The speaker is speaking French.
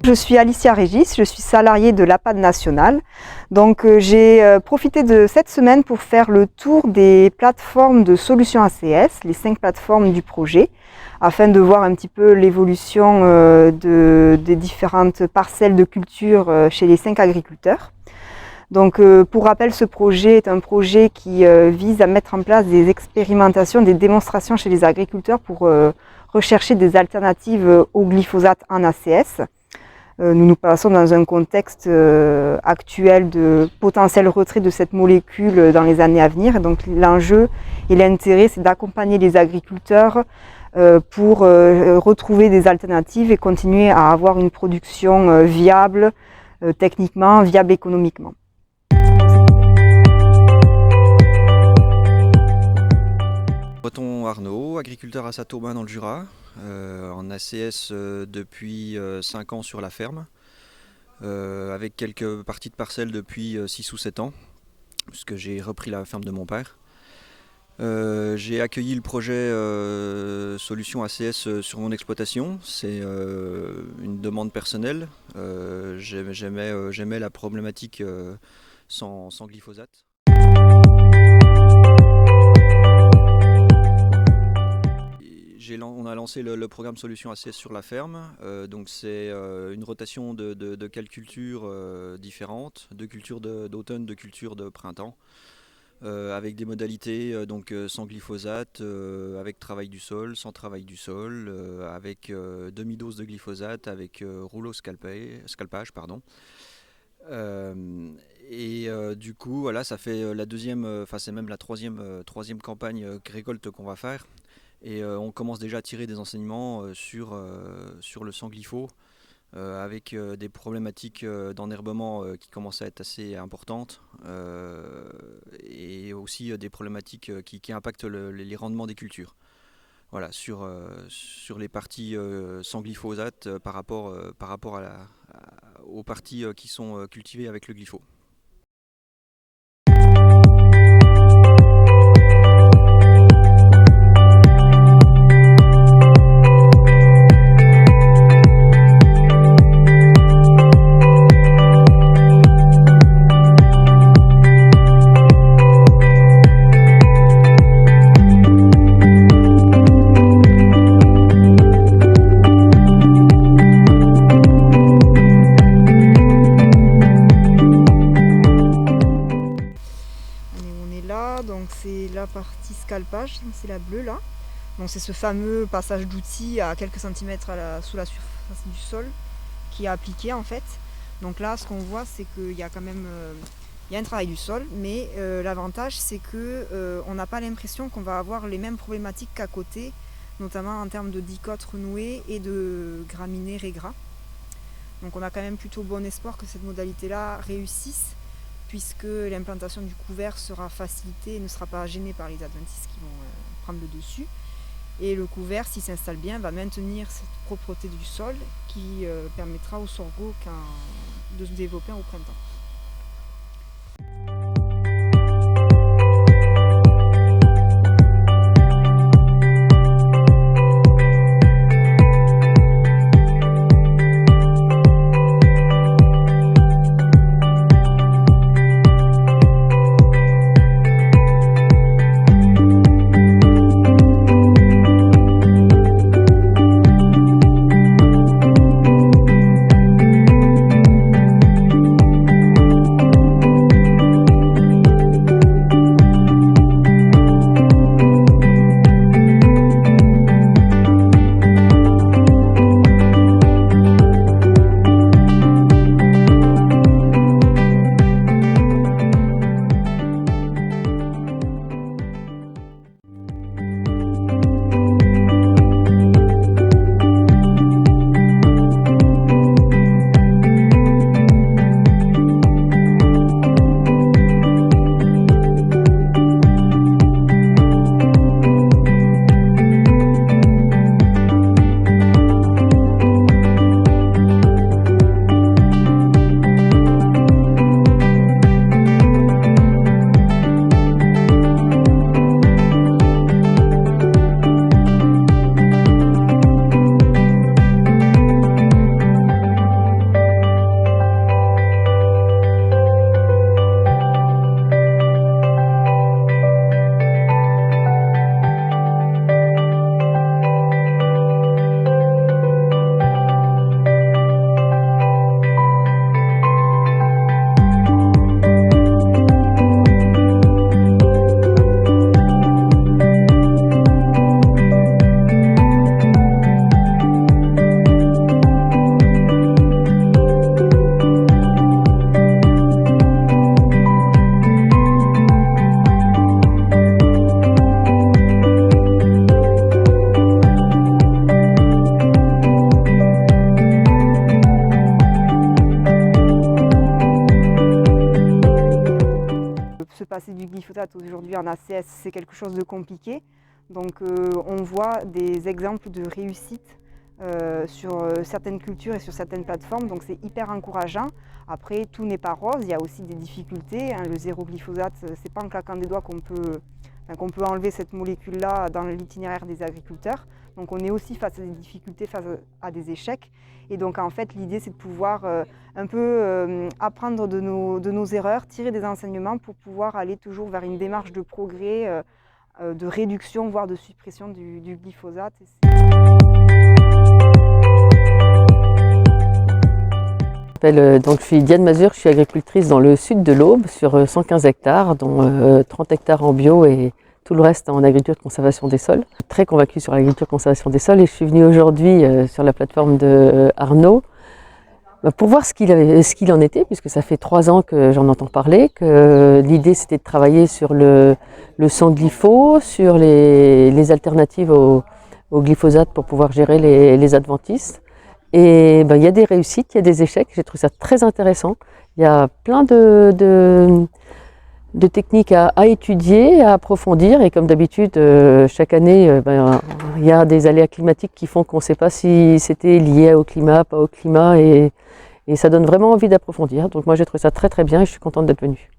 je suis Alicia Régis, je suis salariée de l'APAD National. Donc j'ai profité de cette semaine pour faire le tour des plateformes de solutions ACS, les 5 plateformes du projet, afin de voir un petit peu l'évolution des différentes parcelles de culture chez les 5 agriculteurs. Donc pour rappel, ce projet est un projet qui vise à mettre en place des expérimentations, des démonstrations chez les agriculteurs pour rechercher des alternatives au glyphosate en ACS. Nous nous passons dans un contexte actuel de potentiel retrait de cette molécule dans les années à venir. Donc l'enjeu et l'intérêt, c'est d'accompagner les agriculteurs pour retrouver des alternatives et continuer à avoir une production viable techniquement, viable économiquement. Breton Arnaud, agriculteur à Saint-Aubin dans le Jura, en ACS depuis 5 ans sur la ferme, avec quelques parties de parcelles depuis 6 ou 7 ans, puisque j'ai repris la ferme de mon père. J'ai accueilli le projet Solutions ACS sur mon exploitation, c'est une demande personnelle, j'aimais la problématique sans glyphosate. On a lancé le programme Solutions ACS sur la ferme, donc c'est une rotation de 4 cultures différentes, 2 cultures d'automne, 2 cultures de printemps, avec des modalités donc sans glyphosate, avec travail du sol, sans travail du sol, avec demi-dose de glyphosate, avec rouleau scalpage. Du coup, voilà, ça fait la deuxième, c'est même la troisième campagne récolte qu'on va faire. Et on commence déjà à tirer des enseignements sur le sans glypho, avec des problématiques d'enherbement qui commencent à être assez importantes, et aussi des problématiques qui impactent les rendements des cultures. Voilà, sur les parties sans glyphosate par rapport aux parties qui sont cultivées avec le glypho. Donc c'est la partie scalpage, c'est la bleue là. Donc c'est ce fameux passage d'outils à quelques centimètres sous la surface du sol qui est appliqué en fait. Donc là ce qu'on voit c'est qu'il y a quand même un travail du sol, mais l'avantage c'est que on n'a pas l'impression qu'on va avoir les mêmes problématiques qu'à côté, notamment en termes de dicotes renouées et de graminées régras. Donc on a quand même plutôt bon espoir que cette modalité là réussisse, puisque l'implantation du couvert sera facilitée et ne sera pas gênée par les adventices qui vont prendre le dessus. Et le couvert, s'il s'installe bien, va maintenir cette propreté du sol qui permettra au sorgho de se développer au printemps. se passer du glyphosate aujourd'hui en ACS, c'est quelque chose de compliqué. Donc on voit des exemples de réussite sur certaines cultures et sur certaines plateformes, donc c'est hyper encourageant. Après, tout n'est pas rose, il y a aussi des difficultés. Le zéro glyphosate, c'est pas en claquant des doigts qu'on peut enlever cette molécule-là dans l'itinéraire des agriculteurs. Donc on est aussi face à des difficultés, face à des échecs. Et donc en fait, l'idée, c'est de pouvoir un peu apprendre de nos erreurs, tirer des enseignements pour pouvoir aller toujours vers une démarche de progrès, de réduction, voire de suppression du glyphosate. Donc, je suis Diane Mazur, je suis agricultrice dans le sud de l'Aube sur 115 hectares, dont 30 hectares en bio et tout le reste en agriculture de conservation des sols. Je suis très convaincue sur l'agriculture de conservation des sols et je suis venue aujourd'hui sur la plateforme de Arnaud pour voir ce qu'il en était, puisque ça fait 3 ans que j'en entends parler, que l'idée c'était de travailler sur le sans glypho, sur les alternatives au glyphosate pour pouvoir gérer les adventices. Et il y a des réussites, il y a des échecs, j'ai trouvé ça très intéressant. Il y a plein de techniques à étudier, à approfondir, et comme d'habitude, chaque année, il y a des aléas climatiques qui font qu'on ne sait pas si c'était lié au climat, pas au climat, et ça donne vraiment envie d'approfondir. Donc moi j'ai trouvé ça très très bien et je suis contente d'être venue.